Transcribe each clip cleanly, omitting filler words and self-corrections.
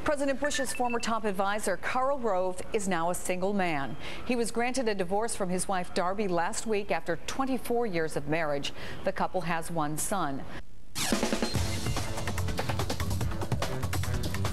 President Bush's former top advisor, Karl Rove, is now a single man. He was granted a divorce from his wife, Darby, last week after 24 years of marriage. The couple has one son.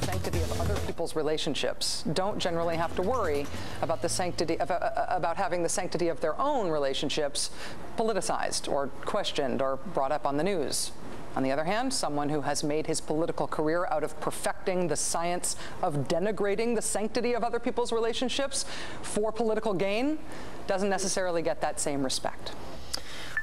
Sanctity of other people's relationships don't generally have to worry about the sanctity of, about having the sanctity of their own relationships politicized or questioned or brought up on the news. On the other hand, someone who has made his political career out of perfecting the science of denigrating the sanctity of other people's relationships for political gain doesn't necessarily get that same respect.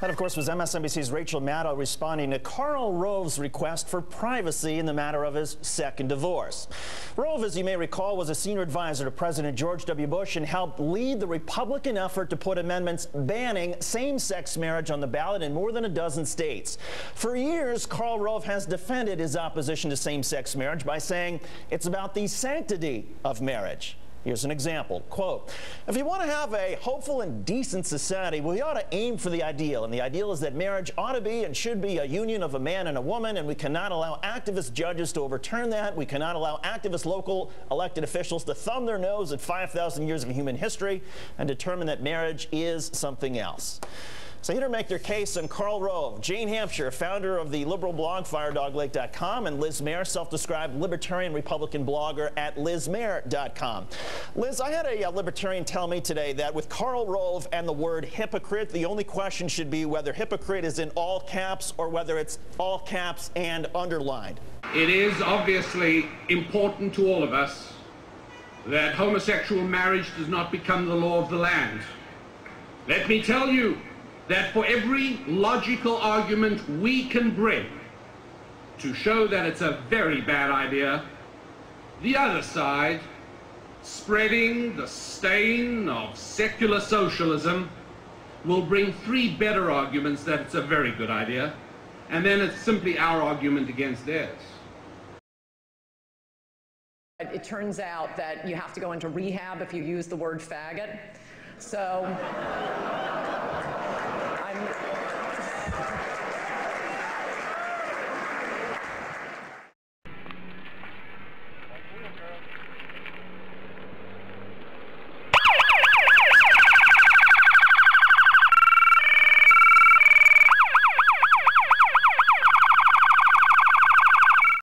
That, of course, was MSNBC's Rachel Maddow responding to Karl Rove's request for privacy in the matter of his second divorce. Rove, as you may recall, was a senior advisor to President George W. Bush and helped lead the Republican effort to put amendments banning same-sex marriage on the ballot in more than a dozen states. For years, Karl Rove has defended his opposition to same-sex marriage by saying it's about the sanctity of marriage. Here's an example. Quote, "If you want to have a hopeful and decent society, we ought to aim for the ideal. And the ideal is that marriage ought to be and should be a union of a man and a woman, and we cannot allow activist judges to overturn that. We cannot allow activist local elected officials to thumb their nose at 5,000 years of human history and determine that marriage is something else." So here to make their case on Karl Rove, Jane Hampshire, founder of the liberal blog FireDogLake.com, and Liz Mayer, self-described libertarian Republican blogger at LizMayer.com. Liz, I had a libertarian tell me today that with Karl Rove and the word hypocrite, the only question should be whether hypocrite is in all caps or whether it's all caps and underlined. It is obviously important to all of us that homosexual marriage does not become the law of the land. Let me tell you that for every logical argument we can bring to show that it's a very bad idea, the other side, spreading the stain of secular socialism, will bring 3 better arguments that it's a very good idea, and then it's simply our argument against theirs. It turns out that you have to go into rehab if you use the word faggot. So I'm